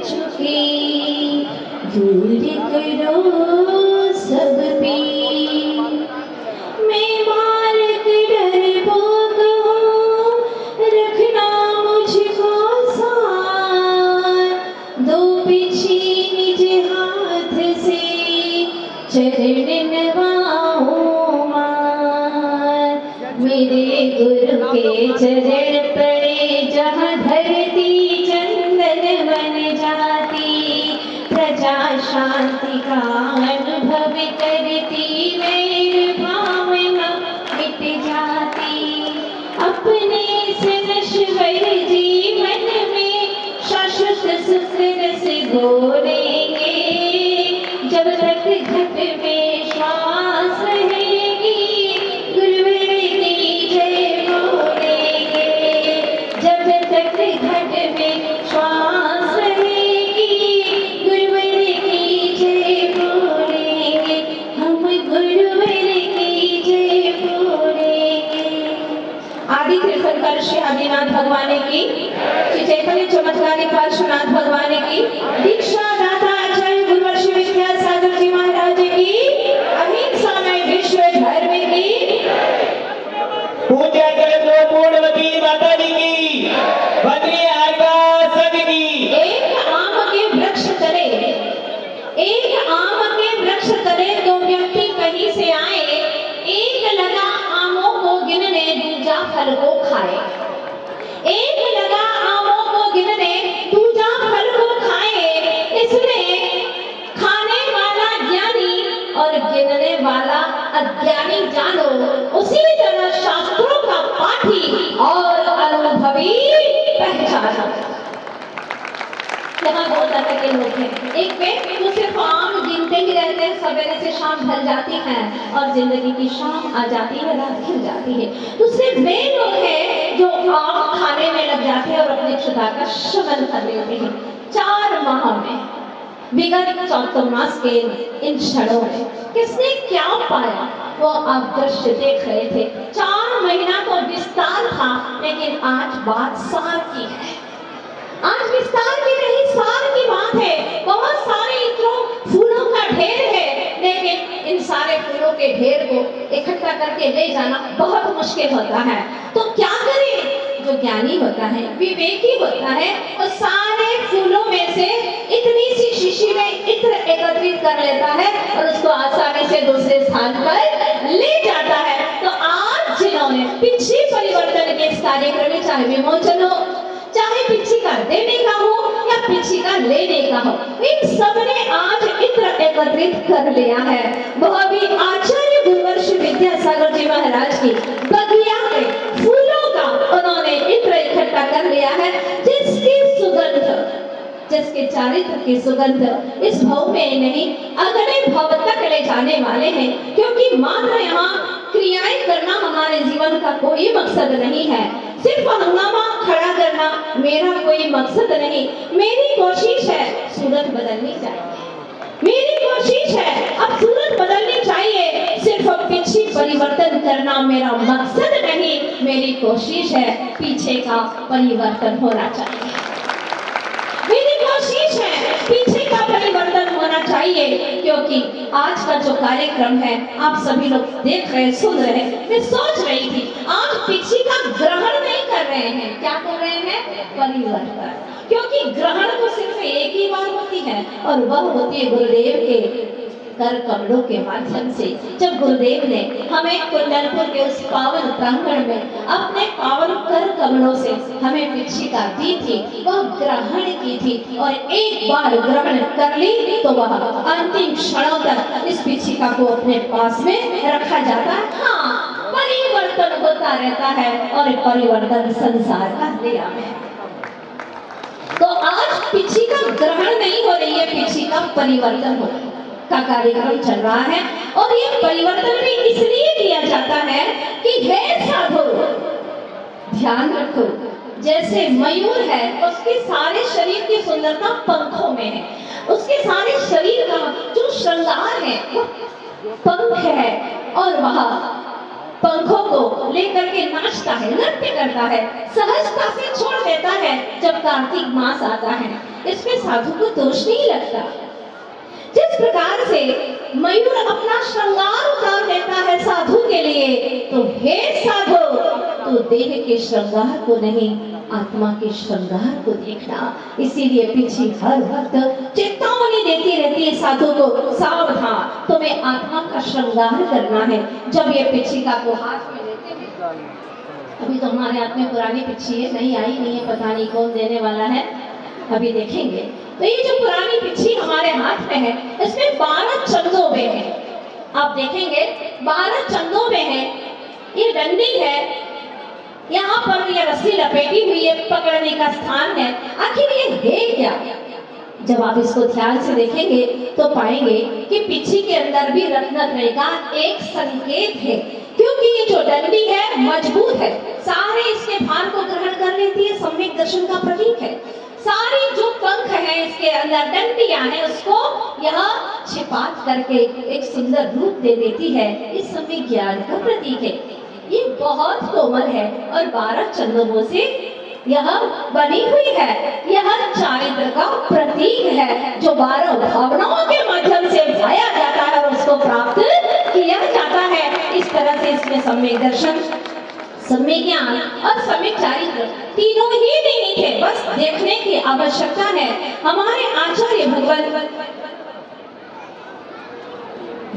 चुके, दूर करो सब पे। मैं मार्ग डरपोक हूँ, रखना मुझको साथ। दो पीछे निज हाथ से चरण नवाऊं मार। मेरे गुरु के चरण पड़े जहाँ धरती चंदन बन जाती। प्रजा शांति का अनुभव करती, वैर भावना मिट जाती। अपने से नश्वर जीवन में शाश्वत सुख रस घोलेंगे। जब तक घट में श्वास रहेगी, गुरुवर की जय बोलेंगे। जब तक घट में श्वास रहेगी, गुरुवर की जय बोलेंगे। हम गुरुवर की जय बोलेंगे। आदि तीर्थंकर श्री आदिनाथ भगवान की, श्री चैतन्य चमत्कारी पार्श्वनाथ भगवान की, दीक्षा दाता आचार्य गुरुवर श्री विद्यासागर जी महाराज की, अहिंसा में विश्व धर्म की, पूज्य जगत पूर्णवती माता जी की, बद्री आकाश की। एक आम के वृक्ष तले, एक आम के वृक्ष तले दो व्यक्ति कहीं से आए। एक लगा आमों को गिनने, दूजा फल को खाए। एक लगा आमों को गिनने, दूजा फल को खाए। इसमें खाने वाला ज्ञानी और गिनने वाला अज्ञानी जानो, उसी तरह शास्त्रों का पाठी और अनुभवी पहचानो। यहाँ दो तरह के लोग हैं। एक व्यक्ति जो सिर्फ आम गिनते ही रहते हैं, सवेरे से शाम ढल जाती है और जिंदगी की शाम आ जाती है, रात खिल जाती है। दूसरे वे लोग हैं जो आम खाने में लग जाते हैं और अपनी क्षुधा का शमन कर लेते हैं। 4 माह में, विगत चातुर्मास के इन क्षणों में किसने क्या पाया, वो आप दृश्य देख रहे थे। 4 महीना तो विस्तार था, लेकिन आज बात सार की है। आज विस्तार की नहीं, सार की बात है। बहुत सारे इत्रों फूलों का ढेर है, लेकिन इन सारे फूलों के ढेर को इकट्ठा करके ले जाना बहुत मुश्किल होता है। तो क्या करें? जो ज्ञानी होता है, विवेकी होता है, वो सारे फूलों में से इतनी सी शीशी में इत्र एकत्रित कर लेता है और उसको आसानी से दूसरे स्थान पर ले जाता है। तो आज जिन्होंने पिछली परिवर्तन के इस कार्यक्रम में, चाहे विमोचन हो, चाहे पिछी का देने का हो या पिछी का लेने का हो, इन सब ने आज इत्र एकत्रित कर लिया है। वह भी आचार्य गुरुवर श्री विद्यासागर जी महाराज की बगिया में फूलों का उन्होंने इत्र इकट्ठा कर लिया है, जिसकी सुगंध, जिसके चारित्र की सुगंध इस भव में नहीं, अगले भव तक ले जाने वाले हैं। क्योंकि मात्र यहाँ क्रियाएं करना हमारे जीवन का कोई मकसद नहीं है। सिर्फ हंगामा खड़ा करना मेरा कोई मकसद नहीं। मेरी कोशिश है सूरत बदलनी चाहिए। मेरी कोशिश है अब सूरत बदलनी चाहिए। सिर्फ पीछे परिवर्तन करना मेरा मकसद नहीं। मेरी कोशिश है पीछे का परिवर्तन होना चाहिए। मेरी कोशिश है पीछे का परिवर्तन होना चाहिए। क्योंकि आज का जो कार्यक्रम है, आप सभी लोग देख रहे, सुन रहे हैं। मैं सोच रही थी, आज पीछे का ग्रहण नहीं कर रहे हैं, क्या कर रहे हैं? परिवर्तन। क्योंकि ग्रहण तो सिर्फ एक ही बार होती है, और वह होती है गुरुदेव के कर कमलों के माध्यम से। जब गुरुदेव ने हमें कुंडलपुर के उस पावन प्रांगण में अपने पावन कर कमलों से हमें पिछिका दी थी, वह ग्रहण की थी। और एक बार ग्रहण कर ली तो वह अंतिम क्षणों तक इस पिछिका को अपने पास में रखा जाता है। हाँ, परिवर्तन होता रहता है और परिवर्तन संसार का नियम है। तो आज पिछिका ग्रहण नहीं हो रही है, पिछिका परिवर्तन हो का कार्यक्रम चल रहा है। और ये परिवर्तन भी इसलिए किया जाता है कि हे साधु, ध्यान रखो, जैसे मयूर है, उसके सारे शरीर की सुंदरता पंखों में है। उसके सारे शरीर का जो श्रृंगार है वो पंख है, और वह पंखों को लेकर के नाचता है, नृत्य करता है, सहजता से छोड़ देता है जब कार्तिक मास आता है। इसमें साधु को दोष नहीं लगता। जिस प्रकार से मयूर अपना श्रृंगार उतार देता है साधु के लिए, तो हे साधु, तो देह के श्रृंगार को नहीं, आत्मा के श्रृंगार को देखना। इसीलिए पिछी हर वक्त चेतावनी देती रहती है साधु को, सावधान, तुम्हें आत्मा का श्रृंगार करना है। जब ये पिछिका को हाथ में लेते हैं, अभी तो हमारे हाथ में पुरानी पिछी है, नहीं आई नहीं है, पता नहीं कौन देने वाला है, अभी देखेंगे। तो ये जो पुरानी पिछी हमारे हाथ में है, इसमें 12 चंदोबे हैं। आप देखेंगे 12 चंदोबे हैं। ये डंडी है, यहाँ पर ये रस्सी लपेटी हुई है, पकड़ने का स्थान है। आखिर ये है क्या? जब आप इसको ध्यान से देखेंगे तो पाएंगे कि पिछी के अंदर भी रत्नत्रय का एक संकेत है, क्योंकि ये जो डंडी है मजबूत है, सारे इसके भार को ग्रहण कर लेती है, सम्यक दर्शन का प्रतीक है। सारी जो पंख है इसके अंदर, डंडियां हैं, उसको यह छिपा करके एक सुंदर रूप दे देती है। इस समय ज्ञान का प्रतीक है। ये बहुत कोमल है और 12 चंदों से यह बनी हुई है। यह चारित्र का प्रतीक है, जो 12 भावनाओं के माध्यम से पाया जाता है और उसको प्राप्त किया जाता है। इस तरह से इसमें सम्यक दर्शन, सम्यक ज्ञान और सम्यक चारित्र तीनों ही नहीं थे, बस देखने की आवश्यकता है। हमारे आचार्य भगवत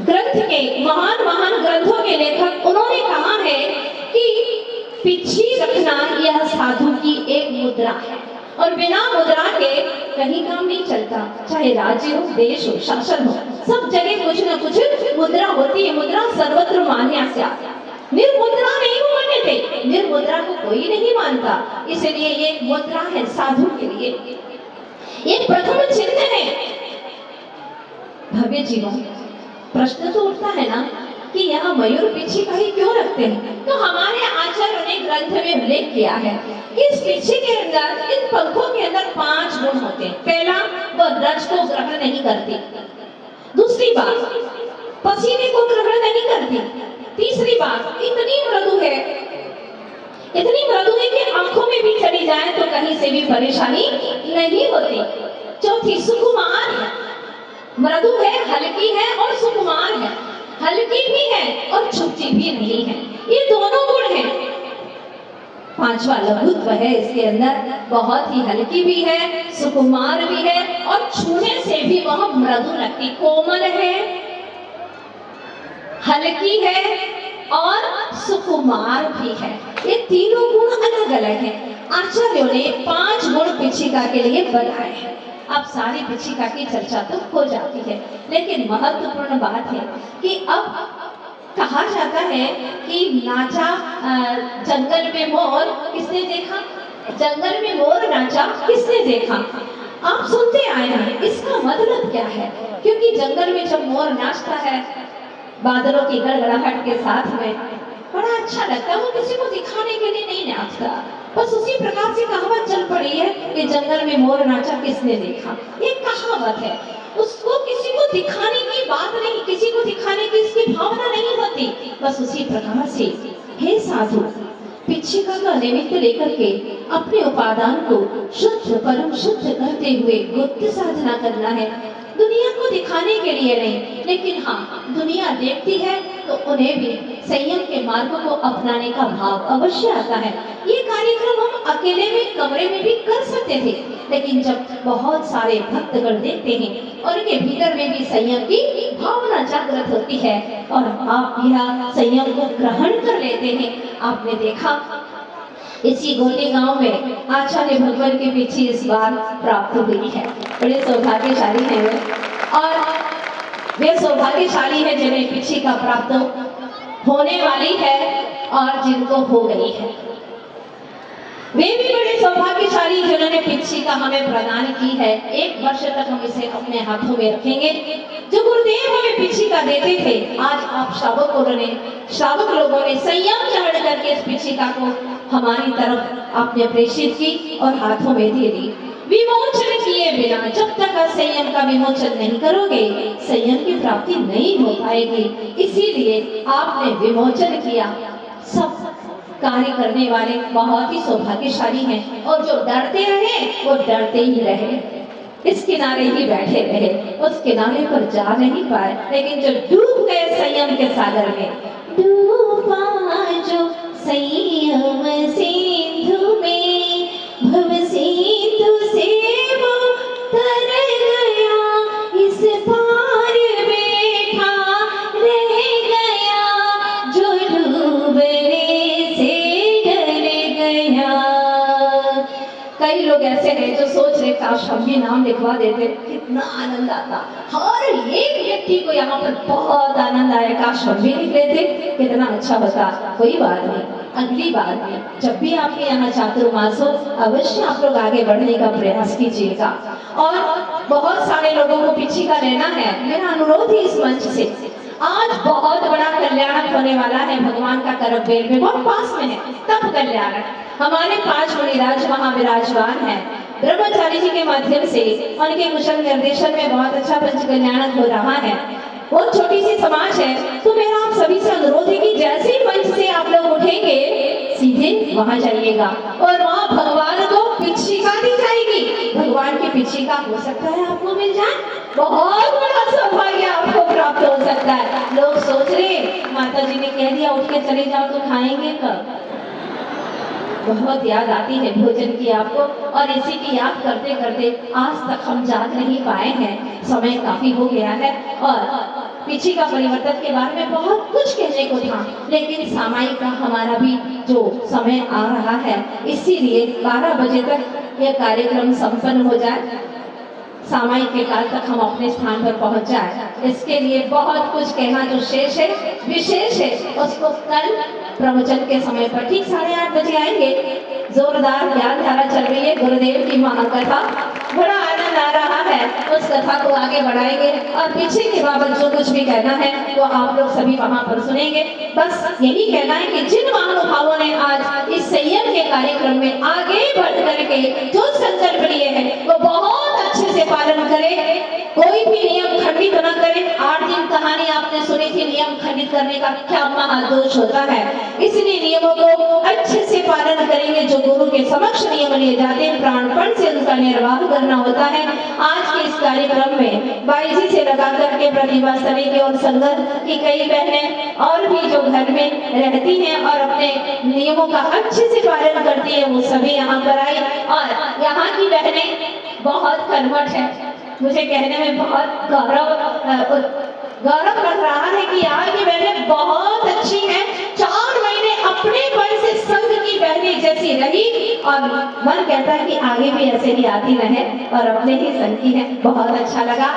ग्रंथ के महान महान ग्रंथों के लेखक, उन्होंने कहा है कि पिछी रखना यह साधु की एक मुद्रा है और बिना मुद्रा के कहीं काम नहीं चलता। चाहे राज्य हो, देश हो, शासन हो, सब जगह कुछ न कुछ मुद्रा होती है। मुद्रा सर्वत्र मान्या। निर्मुद्रा नहीं मान्यते, निर्मुद्रा को कोई नहीं मानता, इसलिए ये मुद्रा है साधु के लिए। ये प्रथम चिन्ह है भव्य जीवन। प्रश्न तो उठता है ना कि यहाँ मयूर पिछिका ही क्यों रखते हैं? तो हमारे आचार्य ने ग्रंथ में उल्लेख किया है कि इस पिछी के अंदर, इन पंखों के अंदर 5 गुण होते हैं। पहला, वह रज को ग्रहण नहीं करती। दूसरी बात, पसीने को ग्रहण नहीं करती। तीसरी बात, इतनी मृदु है, इतनी मृदु है कि आंखों में भी चली जाए तो कहीं से भी परेशानी नहीं होती। चौथी, सुकुमार है, मृदु है, हल्की है और सुकुमार है, हल्की भी है और छुपती भी नहीं है। ये दोनों गुण हैं। 5वां लघुत्व है इसके अंदर, बहुत ही हल्की भी है, सुकुमार भी है और छूने से भी वह मृदु लगती, कोमल है, हल्की है और सुकुमार भी है। ये तीनों गुण अलग अलग हैं। आचार्यों ने 5 गुण पिछिका के लिए बताए हैं। अब सारी पिछिका की चर्चा तो हो जाती है, लेकिन महत्वपूर्ण बात है कि अब कहा जाता है कि नाचा जंगल में मोर, किसने देखा? जंगल में मोर नाचा, किसने देखा? आप सुनते आए हैं। इसका मतलब क्या है? क्योंकि जंगल में जब मोर नाचता है बादलों की गड़गड़ाहट के साथ में, बड़ा अच्छा लगता है। वो किसी को दिखाने के लिए नहीं नाचता, बस उसी प्रकार से कहावत चल पड़ी है कि जंगल में मोर नाचा, किसने देखा। ये कहावत है, उसको किसी को दिखाने की बात नहीं, किसी को दिखाने की इसकी भावना नहीं होती। बस उसी प्रकार से हे साधु, पिछिका का निमित्त लेकर के अपने उपादान को शुद्ध परम शुद्ध करते हुए गुप्त साधना करना है। दुनिया को दिखाने के लिए नहीं, लेकिन हाँ, दुनिया देखती है तो उन्हें भी संयम के मार्ग को अपनाने का भाव अवश्य आता है। ये कार्यक्रम हम अकेले में कमरे में भी कर सकते थे, लेकिन जब बहुत सारे भक्तगण देखते हैं और उनके भीतर में भी संयम की भावना जागृत होती है और आप यह संयम को ग्रहण कर लेते हैं। आपने देखा इसी गोली गांव में आचार्य भगवान के पीछे इस बार प्राप्त हुई है। बड़े सौभाग्यशाली हैं वे, और वे सौभाग्यशाली है जिन्हें पिछिका प्राप्त होने वाली है और जिनको हो गई है। वे भी बड़े सौभाग्यशाली जिन्होंने पिछिका हमें प्रदान की है। 1 वर्ष तक हम इसे अपने हाथों में रखेंगे। जो गुरुदेव हमें पिछिका देते थे, आज आप श्रावक लोगों ने संयम चढ़ करके इस पिछिका को हमारी तरफ आपने प्रेषित की और हाथों में दे दी। विमोचन किए बिना जब तक आप संयम का विमोचन नहीं करोगे, संयम की प्राप्ति नहीं हो पाएगी। इसीलिए आपने विमोचन किया, सब कार्य करने वाले बहुत ही सौभाग्यशाली हैं, और जो डरते रहे वो डरते ही रहे, इस किनारे ही बैठे रहे, उस किनारे पर जा नहीं पाए। लेकिन जो डूब गए संयम के सागर में, डूबा जो संयम सिंधु में, भव सिंधु से वो तर गया, इस पार बैठा रह गया, जो डूबने से डर गया। कई लोग ऐसे हैं जो सोच रहे काश हम भी नाम लिखवा देते, कितना आनंद आता। हर एक व्यक्ति को यहाँ पर बहुत आनंद आया, काश हम भी लिख लेते, कितना अच्छा होता। कोई बात नहीं, अगली बार में जब भी आपके यहाँ चातुर्मास हो, अवश्य आप लोग आगे बढ़ने का प्रयास कीजिएगा। और बहुत सारे लोगों को पिछिका लेना है, मेरा अनुरोध है इस मंच से, आज बहुत बड़ा कल्याणक होने वाला है भगवान का करबेल में, बहुत पास में है तब कल्याणक। हमारे 5 मुनिराज वहाँ विराजमान है, ब्रह्मचारी जी के माध्यम से उनके कुशल निर्देशन में बहुत अच्छा पंच कल्याणक हो रहा है। बहुत छोटी सी समाज है, तो मेरा आप सभी से अनुरोध है कि जैसे ही मंच से आप लोग उठेंगे सीधे वहां जाइएगा, और वहां भगवान को पिछिका दी जाएगी। भगवान की पिछिका हो सकता है आपको मिल जाए, बहुत बड़ा सौभाग्य आपको प्राप्त हो सकता है। लोग सोच रहे माता जी ने कह दिया उठ के चले जाओ, तो खाएंगे कब? बहुत याद आती है भोजन की आपको, और इसी की याद करते करते आज तक हम जाग नहीं पाए हैं, समय काफी हो गया है। और पिछिका परिवर्तन के बारे में बहुत कुछ कहने को था, लेकिन सामायिक का हमारा भी जो समय आ रहा है, इसीलिए 12 बजे तक यह कार्यक्रम संपन्न हो जाए, सामायिक के काल तक हम अपने स्थान पर पहुंच जाए। इसके लिए बहुत कुछ कहना जो शेष है, विशेष है, उसको कल प्रवचन के समय पर ठीक 8:30 बजे आएंगे। जोरदार ज्ञान धारा चल रही है, गुरुदेव की महाकथा, बड़ा आनंद आ रहा है, उस कथा को आगे बढ़ाएंगे, और पीछे के बाबत जो कुछ भी कहना है वो आप लोग सभी वहां पर सुनेंगे। बस यही कहना है कि जिन महानुभावों ने आज इस संयम के कार्यक्रम में आगे बढ़ करके जो संकल्प लिए हैं वो बहुत अच्छे से पालन करें, कोई भी नियम खंडित न करें। 8 दिन कहानी आपने सुनी थी, नियम खंडित करने का क्या महादोष होता है, इसलिए नियमों को अच्छे से पालन करेंगे। जो गुरु के समक्ष नियम लिए जाते हैं, प्राणपण से उनका निर्वाह करना होता है। आज के इस कार्यक्रम में 22 से लगा करके प्रतिभा सभी की और संगत की कई बहनें और भी जो घर में रहती हैं और अपने नियमों का अच्छे से पालन करती है, वो सभी यहाँ पर आई। और यहाँ की बहनें बहुत कर्मठ है, मुझे कहने में बहुत गौरव लग रहा है कि यहाँ की बहनें बहुत अच्छी हैं। 4 महीने अपने पन से संघ की बहनें जैसी रही, और मन कहता है कि आगे भी ऐसे ही आती रहे और अपने ही संघ की है। बहुत अच्छा लगा।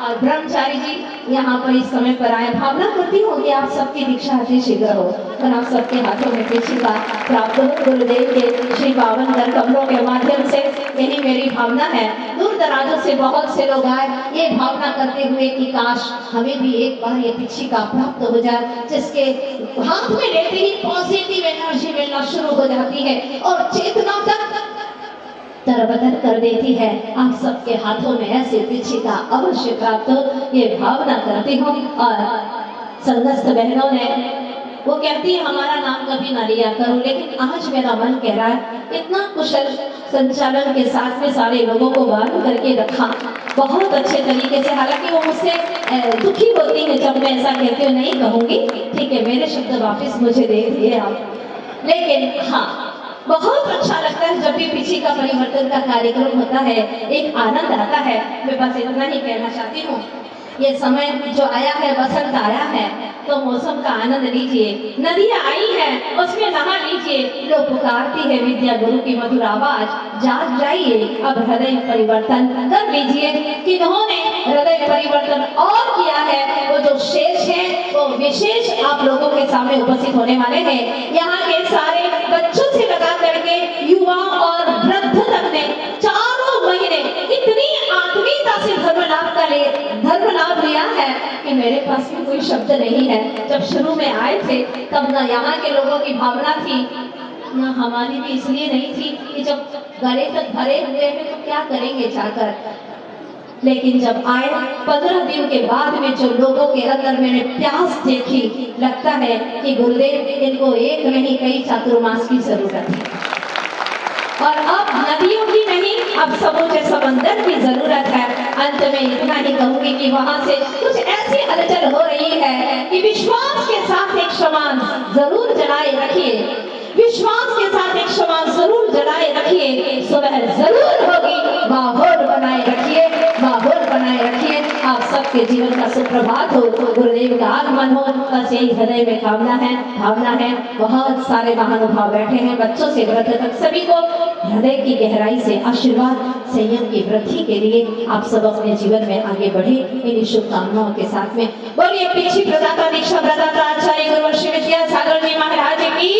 और ब्रह्मचारी जी यहाँ पर इस समय पर आए, भावना करती हूँ कि आप सबकी दीक्षा अति शीघ्र हो और आप सबके हाथों में पिछिका प्राप्त हो गुरुदेव के श्री पावन कर कमलों के माध्यम से, यही मेरी भावना है। दूर दराजों से बहुत से लोग आए ये भावना करते हुए कि काश हमें भी एक बार ये पिछिका प्राप्त हो जाए, जिसके हाथ में लेते ही पॉजिटिव एनर्जी मिलना शुरू हो जाती है और चेतना तक तरबतर कर देती है। आप सबके हाथों में ऐसे पिछिका अवश्य प्राप्त हो, ये भावना करती हूँ। और संगस्थ बहनों ने वो कहती है हमारा नाम कभी ना लिया करो, लेकिन आज मेरा मन कह रहा है, इतना कुशल संचालन के साथ में सारे लोगों को बांध करके रखा बहुत अच्छे तरीके से। हालांकि वो मुझसे दुखी होती है जब मैं ऐसा कहती हूँ, नहीं कहूँगी, ठीक है, मेरे शब्द वापस मुझे दे दिए आप। लेकिन हाँ, बहुत अच्छा लगता है जब भी पिछिका परिवर्तन का कार्यक्रम होता है, एक आनंद आता है। मैं बस इतना ही कहना चाहती हूँ, ये समय जो आया है, बसंत आया है, तो मौसम का आनंद लीजिए। नदियाँ आई हैं, उसमें नहा लीजिए। लोग पुकारती है विद्या गुरु की मधुर आवाज, जाग जाइए, अब हृदय परिवर्तन कर लीजिए। किन्होंने हृदय परिवर्तन और किया है, वो जो शेष है वो विशेष आप लोगों के सामने उपस्थित होने वाले हैं। यहाँ के सारे बच्चों से लगा करके युवा और वृद्ध तक ने 4 महीने इतनी आत्मीयता से धर्म लाभ लिया है कि मेरे पास भी कोई शब्द नहीं है। जब शुरू में आए थे तब ना यहाँ के लोगों की भावना थी, ना हमारी भी इसलिए नहीं थी कि जब गले तक भरे हुए हैं तो क्या करेंगे जाकर। लेकिन जब आए 15 दिन के बाद में जो लोगों के अंदर मैंने प्यास देखी, लगता है कि गुरुदेव इनको एक नहीं कई चातुर्मास की जरूरत है। और अब नदियों की नहीं, अब समूचे समंदर की जरूरत है। अंत में इतना ही कहूंगी कि वहां से कुछ ऐसी हलचल हो रही है कि विश्वास के साथ एक शमान जरूर जलाए रखिए, विश्वास के साथ एक शमान जरूर जलाए रखिए, सुबह जरूर होगी, माहौल बनाए रखिए, माहौल बनाए रखिए। आप सबके जीवन का सुप्रभात हो, गुरुदेव का आगमन हो, बस यही हृदय में कामना है, भावना है। बहुत सारे महानुभाव बैठे हैं, बच्चों से वृद्ध तक सभी को हृदय की गहराई से आशीर्वाद, संयम की वृद्धि के लिए आप सब अपने जीवन में आगे बढ़े, इन्हीं शुभकामनाओं के साथ में बोलिए पीछे प्रदाता दीक्षा प्रदाता आचार्य गुरुवर्षी विद्यासागर जी महाराज की।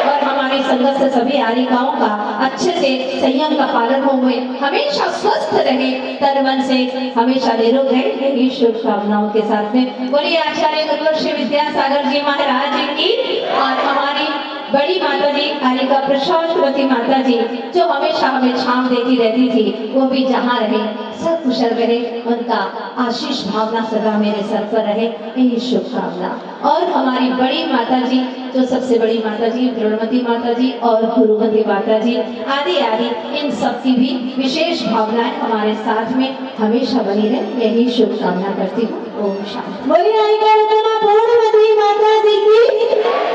और हमारी संगत से सभी आरिकाओं का अच्छे से संयम का पालन हुए, हमेशा स्वस्थ रहे, तन मन से हमेशा निरोग रहे, यही शुभकामनाओं के साथ में बोलिए आचार्य गुरुवर्षी विद्यासागर जी महाराज की। और हमारी बड़ी माता जी कालिका प्रशांतवती माता जी जो हमेशा हमें छांव देती रहती थी, वो भी जहाँ रहे सब कुशल रहे, उनका आशीष भावना सदा मेरे सर पर रहे, यही शुभकामना। और हमारी बड़ी माता जी जो सबसे बड़ी माता जी द्रोणमती माता जी और गुरुमती माता जी आदि आदि, इन सब की भी विशेष भावनाएं हमारे साथ में हमेशा बनी रहे, यही शुभकामना करती हूँ। ओम शांति। बोलिए पूर्णमती माता जी की।